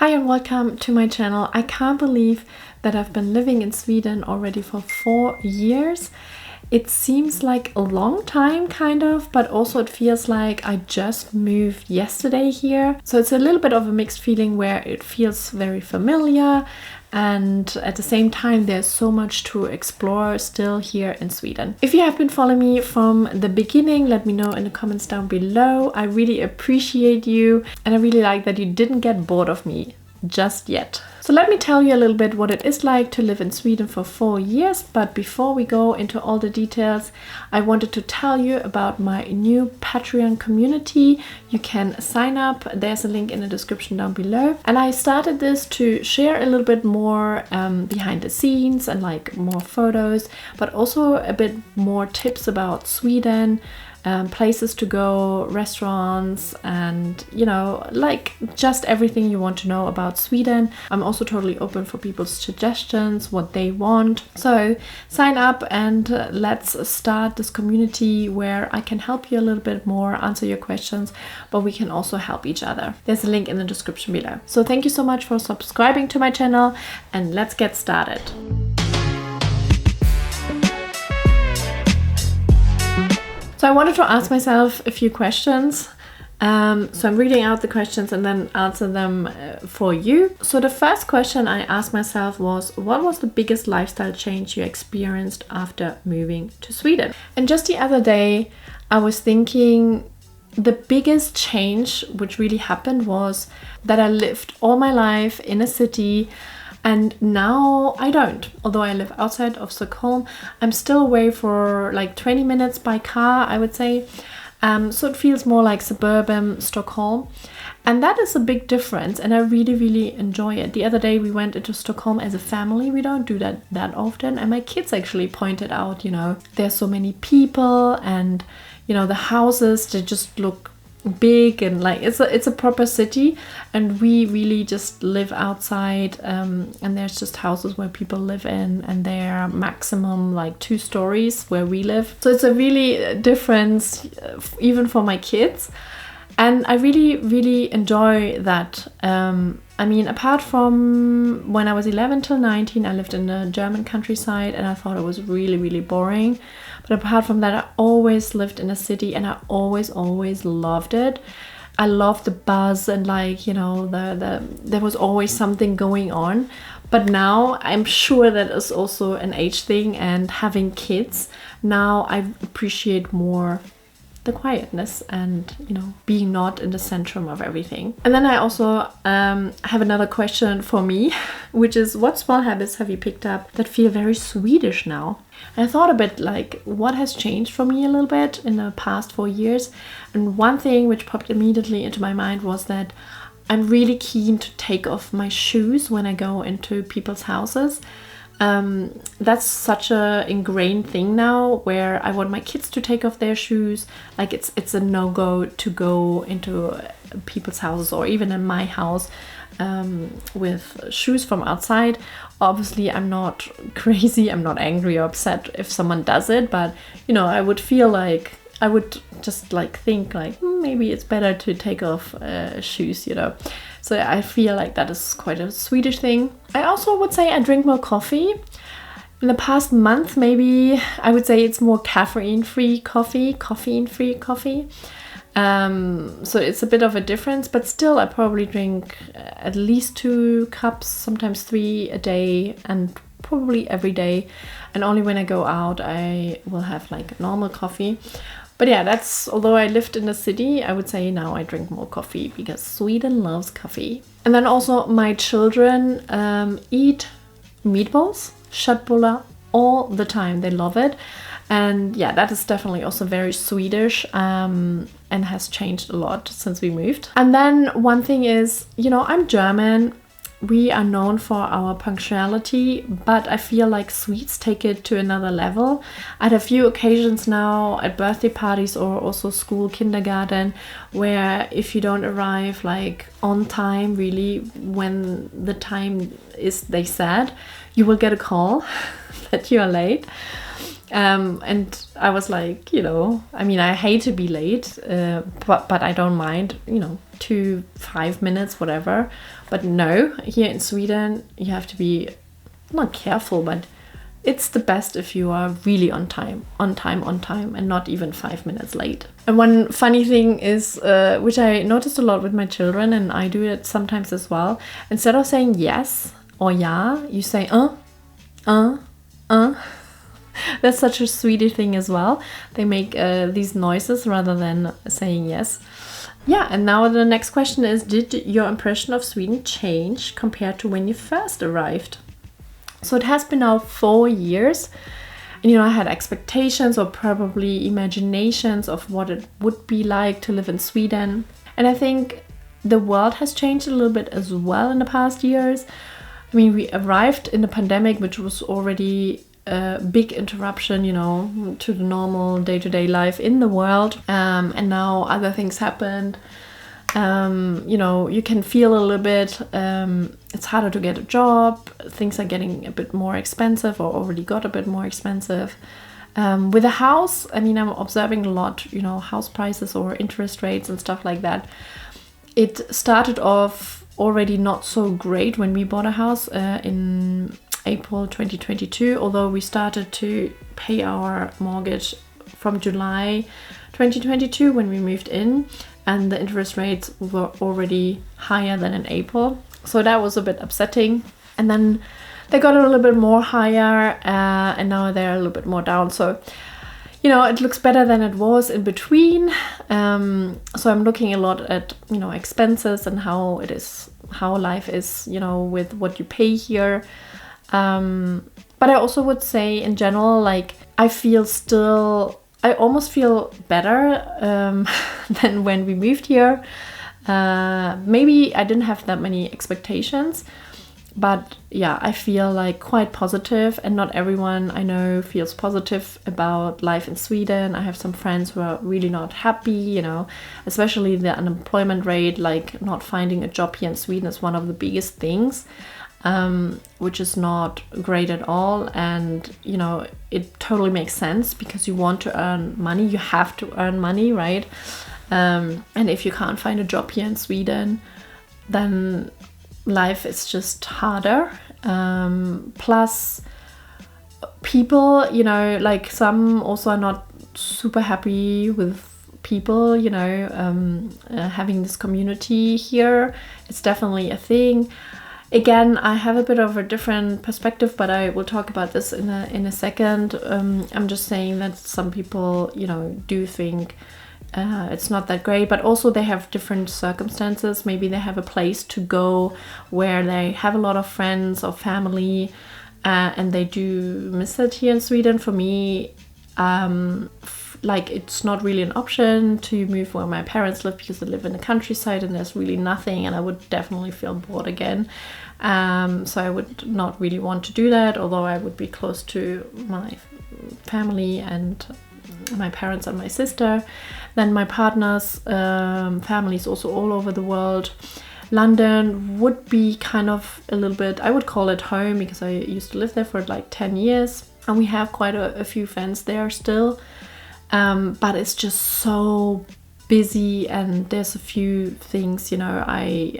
Hi and welcome to my channel. I can't believe that I've been living in Sweden already for 4 years. It seems like a long time kind of, but also it feels like I just moved yesterday here. So it's a little bit of a mixed feeling where it feels very familiar and at the same time there's so much to explore still here in Sweden. If you have been following me from the beginning, let me know in the comments down below. I really appreciate you and I really like that you didn't get bored of me just yet. So let me tell you a little bit what it is like to live in Sweden for 4 years. But before we go into all the details, I wanted to tell you about my new Patreon community. You can sign up. There's a link in the description down below. And I started this to share a little bit more behind the scenes and like more photos, but also a bit more tips about Sweden, places to go, restaurants, and like just everything you want to know about Sweden. I'm also totally open for people's suggestions, what they want. So sign up and let's start this community where I can help you a little bit more, answer your questions, but we can also help each other. There's a link in the description below. So thank you so much for subscribing to my channel and let's get started. So I wanted to ask myself a few questions. So I'm reading out the questions and then answer them for you. So the first question I asked myself was, what was the biggest lifestyle change you experienced after moving to Sweden? And just the other day, I was thinking the biggest change which really happened was that I lived all my life in a city. And now I don't. Although I live outside of Stockholm, I'm still away for like 20 minutes by car, I would say. So it feels more like suburban Stockholm. And that is a big difference. And I really, really enjoy it. The other day we went into Stockholm as a family. We don't do that often. And my kids actually pointed out, there's so many people and, the houses, they just look big and like it's a proper city, and we really just live outside, and there's just houses where people live in, and they're maximum like 2 stories where we live. So it's a really difference even for my kids, and I really, really enjoy that. Apart from when I was 11 till 19, I lived in the German countryside and I thought it was really, really boring. But apart from that, I always lived in a city and I always loved it. I loved the buzz and there was always something going on. But now I'm sure that is also an age thing, and having kids, now I appreciate more the quietness and being not in the centrum of everything. And then I also have another question for me, which is, what small habits have you picked up that feel very Swedish now? And I thought a bit like, what has changed for me a little bit in the past 4 years? And one thing which popped immediately into my mind was that I'm really keen to take off my shoes when I go into people's houses. That's such a ingrained thing now, where I want my kids to take off their shoes. Like it's a no-go to go into people's houses or even in my house with shoes from outside. Obviously, I'm not crazy, I'm not angry or upset if someone does it, but I would feel like I would just think maybe it's better to take off shoes, So I feel like that is quite a Swedish thing. I also would say I drink more coffee. In the past month, maybe I would say it's more caffeine-free coffee. So it's a bit of a difference, but still I probably drink at least 2 cups, sometimes 3 a day, and probably every day. And only when I go out, I will have like normal coffee. But yeah, although I lived in the city, I would say now I drink more coffee because Sweden loves coffee. And then also my children eat meatballs, köttbullar, all the time. They love it. And yeah, that is definitely also very Swedish and has changed a lot since we moved. And then one thing is, I'm German. We are known for our punctuality, but I feel like Swedes take it to another level. I had a few occasions now at birthday parties or also school, kindergarten, where if you don't arrive like on time, really when the time is they said, you will get a call that you are late. And I was like, I hate to be late, but I don't mind, to 5 minutes, whatever. But no, here in Sweden, you have to be not careful, but it's the best if you are really on time, and not even 5 minutes late. And one funny thing is, which I noticed a lot with my children, and I do it sometimes as well, instead of saying yes or ja, you say That's such a Swedish thing as well. They make these noises rather than saying yes. Yeah, and now the next question is, did your impression of Sweden change compared to when you first arrived? So it has been now 4 years. And, I had expectations or probably imaginations of what it would be like to live in Sweden. And I think the world has changed a little bit as well in the past years. I mean, we arrived in the pandemic, which was already a big interruption, to the normal day-to-day life in the world. And now other things happened. You can feel a little bit, it's harder to get a job. Things are getting a bit more expensive or already got a bit more expensive. With a house, I mean, I'm observing a lot, house prices or interest rates and stuff like that. It started off already not so great when we bought a house in April 2022, although we started to pay our mortgage from July 2022 when we moved in, and the interest rates were already higher than in April. So that was a bit upsetting. And then they got a little bit more higher, and now they're a little bit more down. So, it looks better than it was in between. So I'm looking a lot at, expenses and how life is, with what you pay here. But I also would say in general, like, I almost feel better than when we moved here. Maybe I didn't have that many expectations, but yeah, I feel like quite positive, and not everyone I know feels positive about life in Sweden. I have some friends who are really not happy, especially the unemployment rate, like not finding a job here in Sweden is one of the biggest things. Which is not great at all. And, it totally makes sense because you want to earn money. You have to earn money, right? And if you can't find a job here in Sweden, then life is just harder. Plus, people, like some also are not super happy with people, having this community here. It's definitely a thing. Again, I have a bit of a different perspective, but I will talk about this in a second. I'm just saying that some people, do think it's not that great, but also they have different circumstances. Maybe they have a place to go where they have a lot of friends or family, and they do miss it here in Sweden. For me, it's not really an option to move where my parents live because they live in the countryside and there's really nothing, and I would definitely feel bored again. So I would not really want to do that, although I would be close to my family and my parents and my sister. Then my partner's family is also all over the world. London would be kind of a little bit, I would call it home, because I used to live there for like 10 years and we have quite a few friends there still. But it's just so busy, and there's a few things, I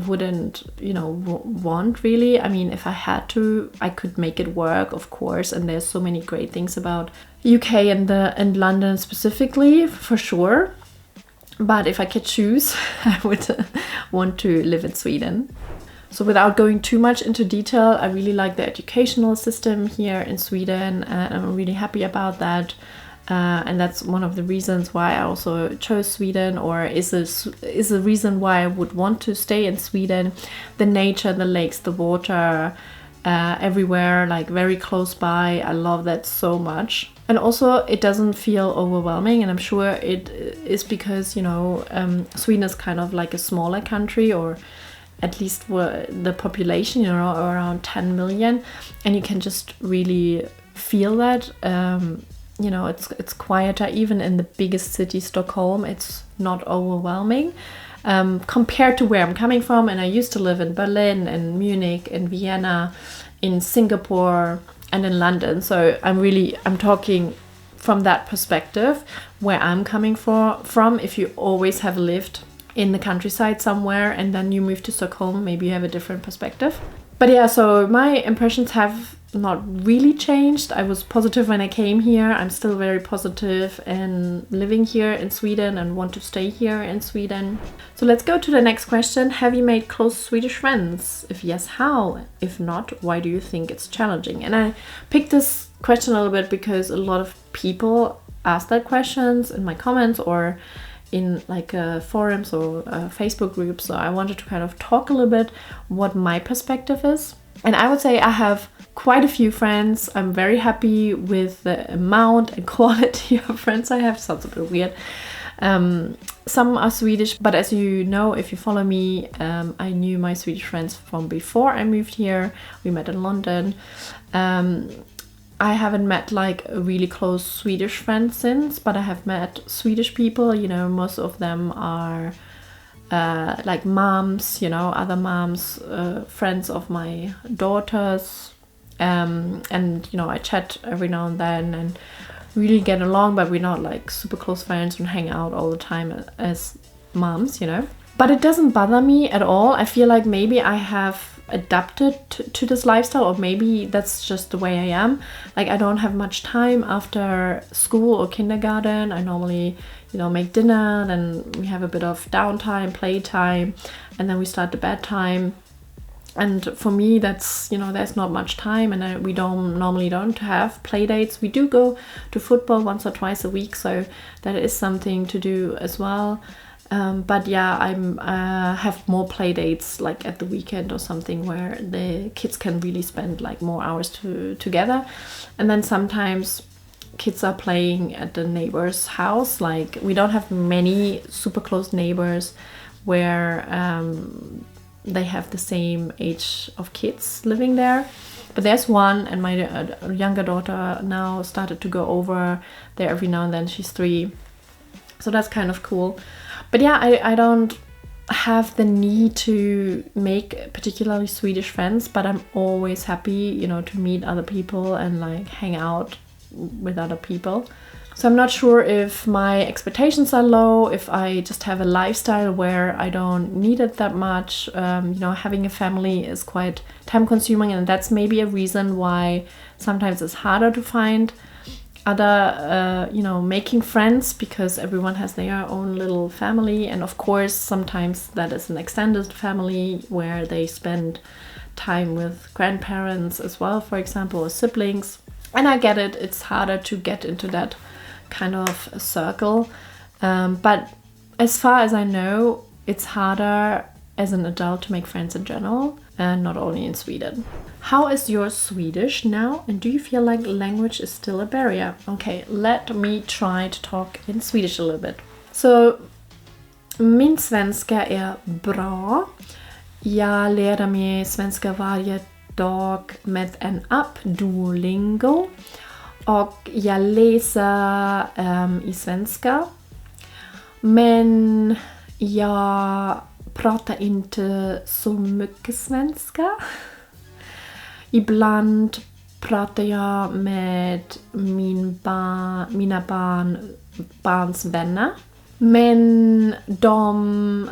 wouldn't, want really. I mean, if I had to, I could make it work, of course, and there's so many great things about UK and London specifically, for sure. But if I could choose, I would want to live in Sweden. So without going too much into detail, I really like the educational system here in Sweden, and I'm really happy about that. And that's one of the reasons why I also chose Sweden, or is a reason why I would want to stay in Sweden. The nature, the lakes, the water, everywhere, like very close by. I love that so much. And also it doesn't feel overwhelming, and I'm sure it is because, Sweden is kind of like a smaller country, or at least the population, around 10 million, and you can just really feel that. It's quieter. Even in the biggest city, Stockholm, it's not overwhelming compared to where I'm coming from. And I used to live in Berlin and Munich and Vienna, in Singapore and in London. So I'm talking from that perspective where I'm coming from. If you always have lived in the countryside somewhere and then you move to Stockholm, maybe you have a different perspective. But yeah, so my impressions have not really changed. I was positive when I came here. I'm still very positive and living here in Sweden and want to stay here in Sweden. So let's go to the next question. Have you made close Swedish friends? If yes, how? If not, why do you think it's challenging? And I picked this question a little bit because a lot of people ask that questions in my comments or in like forums or Facebook groups. So I wanted to kind of talk a little bit what my perspective is. And I would say I have quite a few friends. I'm very happy with the amount and quality of friends I have. Sounds a bit weird. Some are Swedish, but as you know, if you follow me, I knew my Swedish friends from before I moved here. We met in London. I haven't met like a really close Swedish friend since, but I have met Swedish people. You know, most of them are like moms, you know, other moms, friends of my daughters. And, you know, I chat every now and then and really get along, but we're not like super close friends and hang out all the time as moms, you know. But it doesn't bother me at all. I feel like maybe I have adapted to this lifestyle, or maybe that's just the way I am. Like I don't have much time after school or kindergarten. I normally, you know, make dinner, then we have a bit of downtime, playtime, and then we start the bedtime. And for me, that's, you know, there's not much time, and we normally don't have play dates. We do go to football once or twice a week, so that is something to do as well. But yeah, I have more play dates like at the weekend or something where the kids can really spend like more hours together. And then sometimes kids are playing at the neighbor's house. Like we don't have many super close neighbors where they have the same age of kids living there. But there's one, and my younger daughter now started to go over there every now and then. She's 3. So that's kind of cool. But yeah, I don't have the need to make particularly Swedish friends, but I'm always happy, you know, to meet other people and like hang out with other people. So I'm not sure if my expectations are low, if I just have a lifestyle where I don't need it that much. You know, having a family is quite time consuming, and that's maybe a reason why sometimes it's harder to find other, you know, making friends, because everyone has their own little family. And of course, sometimes that is an extended family where they spend time with grandparents as well, for example, or siblings. And I get it, it's harder to get into that kind of a circle. But as far as I know, it's harder as an adult to make friends in general, and not only in Sweden. How is your Swedish now, and do you feel like language is still a barrier? Okay, let me try to talk in Swedish a little bit. So, min svenska är bra. Jag lär mig svenska varje dag med en app, Duolingo. Och jag läser i svenska. Men jag pratar inte så mycket svenska. Ibland pratar jag med mina barns vänner. Men de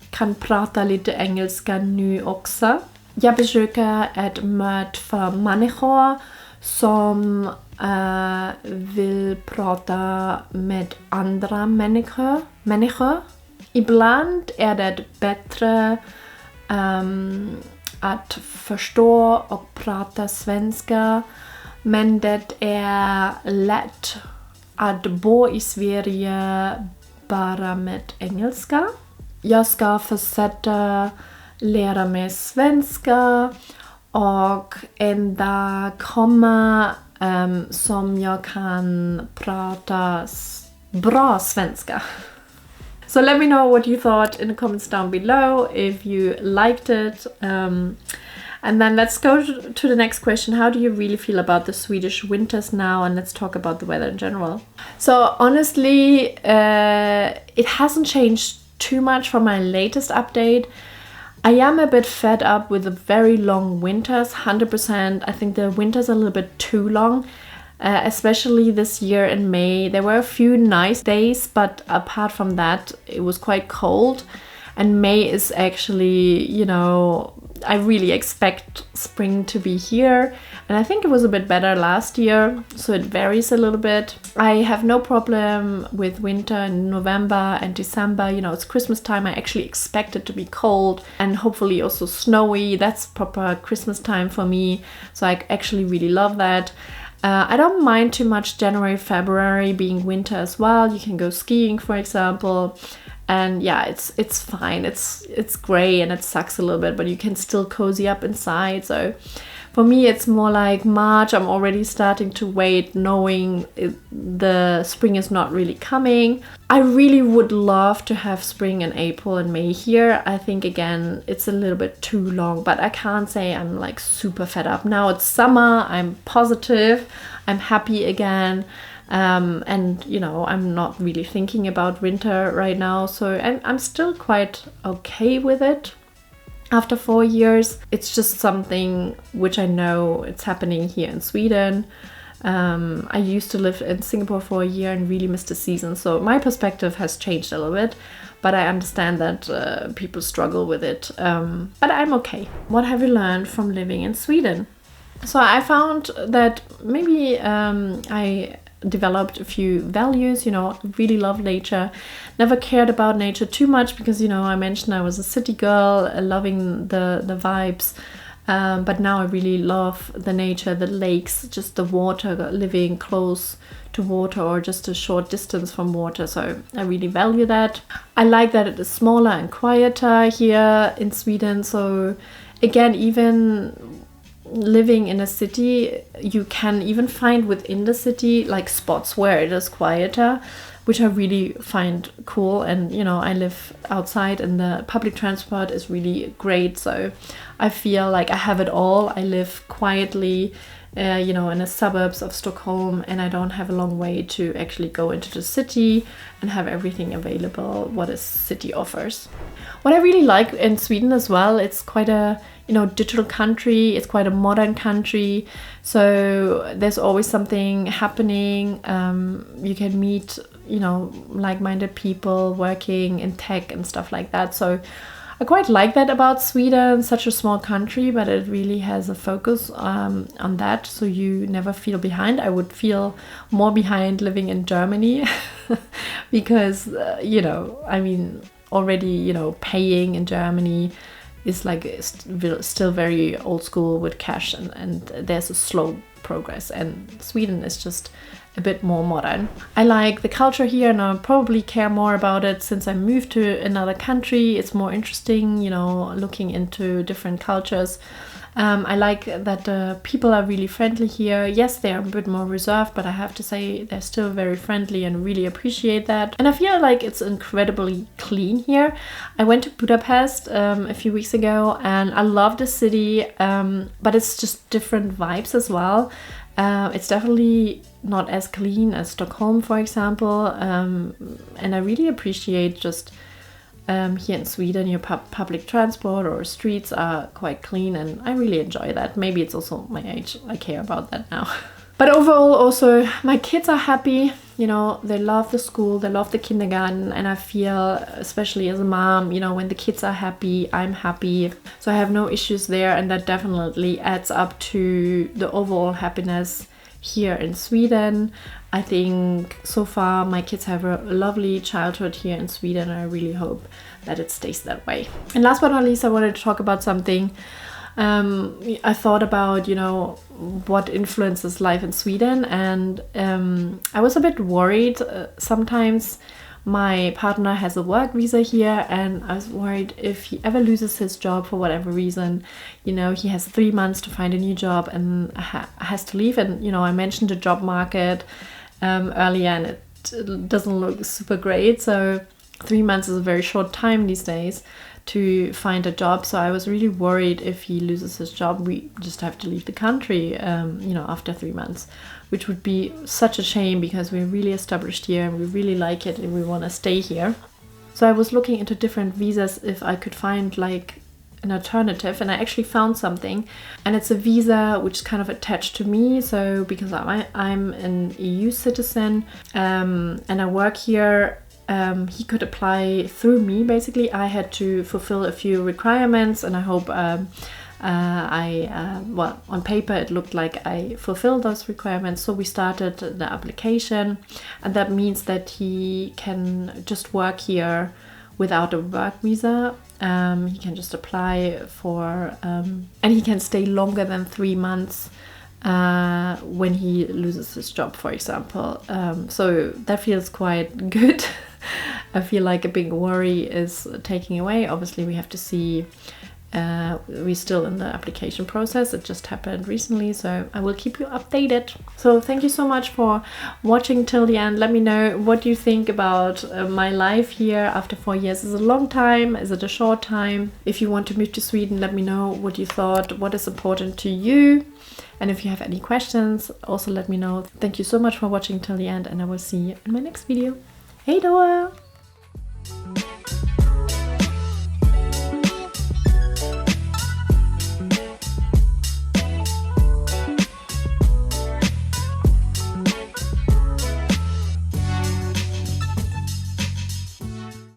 kan prata lite engelska nu också. Jag försöker att möta människor som vill prata med andra människor. Ibland är det bättre att förstå och prata svenska, men det är lätt att bo i Sverige bara med engelska. Jag ska försöka lära mig svenska och en dag komma som jag kan prata bra svenska. So let me know what you thought in the comments down below, if you liked it. And then let's go to the next question. How do you really feel about the Swedish winters now? And let's talk about the weather in general. So honestly, it hasn't changed too much from my latest update. I am a bit fed up with the very long winters, 100%. I think the winters are a little bit too long. especially this year in May. There were a few nice days, but apart from that, it was quite cold. And May is actually, you know, I really expect spring to be here. And I think it was a bit better last year, so it varies a little bit. I have no problem with winter in November and December. You know, it's Christmas time. I actually expect it to be cold and hopefully also snowy. That's proper Christmas time for me. So I actually really love that. I don't mind too much January, February being winter as well. You can go skiing, for example. And yeah, it's fine. It's gray and it sucks a little bit, but you can still cozy up inside. So for me, it's more like March. I'm already starting to wait, knowing the spring is not really coming. I really would love to have spring in April and May here. I think, again, it's a little bit too long, but I can't say I'm like super fed up. Now it's summer. I'm positive. I'm happy again. And you know, I'm not really thinking about winter right now, so I'm still quite okay with it. After 4 years, it's just something which I know it's happening here in Sweden. I used to live in Singapore for a year and really missed the season, so my perspective has changed a little bit, but I understand that people struggle with it, but I'm okay. What have you learned from living in Sweden? So I found that maybe I developed a few values. You know, really love nature, never cared about nature too much because, you know, I mentioned I was a city girl, loving the vibes, but now I really love the nature, the lakes, just the water, living close to water or just a short distance from water. So I really value that. I like that it is smaller and quieter here in Sweden. So again, even living in a city, you can even find within the city like spots where it is quieter, which I really find cool. And you know, I live outside and the public transport is really great, so I feel like I have it all. I live quietly, you know, in the suburbs of Stockholm, and I don't have a long way to actually go into the city and have everything available what a city offers. What I really like in Sweden as well, it's quite a, you know, digital country. It's quite a modern country, so there's always something happening. You can meet, you know, like-minded people working in tech and stuff like that. So I quite like that about Sweden, such a small country, but it really has a focus on that, so you never feel behind. I would feel more behind living in Germany because, you know, I mean, already, you know, paying in Germany is like still very old school with cash, and there's a slow progress, and Sweden is just a bit more modern. I like the culture here, and I'll probably care more about it since I moved to another country. It's more interesting, you know, looking into different cultures. I like that people are really friendly here. Yes, they are a bit more reserved, but I have to say they're still very friendly and really appreciate that. And I feel like it's incredibly clean here. I went to Budapest a few weeks ago and I love the city, but it's just different vibes as well. It's definitely not as clean as Stockholm, for example, and I really appreciate just here in Sweden, your public transport or streets are quite clean, and I really enjoy that. Maybe it's also my age, I care about that now. But overall also, my kids are happy, you know, they love the school, they love the kindergarten, and I feel, especially as a mom, you know, when the kids are happy, I'm happy. So I have no issues there, and that definitely adds up to the overall happiness here in Sweden. I think so far my kids have a lovely childhood here in Sweden, and I really hope that it stays that way. And last but not least, I wanted to talk about something. I thought about, you know, what influences life in Sweden, and I was a bit worried. Sometimes my partner has a work visa here, and I was worried if he ever loses his job for whatever reason. You know, he has 3 months to find a new job and has to leave. And, you know, I mentioned the job market earlier, and it doesn't look super great. So 3 months is a very short time these days to find a job. So I was really worried if he loses his job, we just have to leave the country, you know, after 3 months, which would be such a shame because we're really established here and we really like it and we want to stay here. So I was looking into different visas if I could find like an alternative, and I actually found something, and it's a visa which is kind of attached to me. So because I'm an EU citizen and I work here, he could apply through me. Basically, I had to fulfill a few requirements, and I hope well, on paper it looked like I fulfilled those requirements. So we started the application, and that means that he can just work here without a work visa. He can just apply for and he can stay longer than 3 months when he loses his job, for example. So that feels quite good. I feel like a big worry is taking away. Obviously we have to see, we're still in the application process. It just happened recently, so I will keep you updated. So thank you so much for watching till the end. Let me know what you think about my life here after 4 years. Is it a long time? Is it a short time? If you want to move to Sweden, let me know what you thought, what is important to you. And if you have any questions, also let me know. Thank you so much for watching till the end, and I will see you in my next video. Hej då!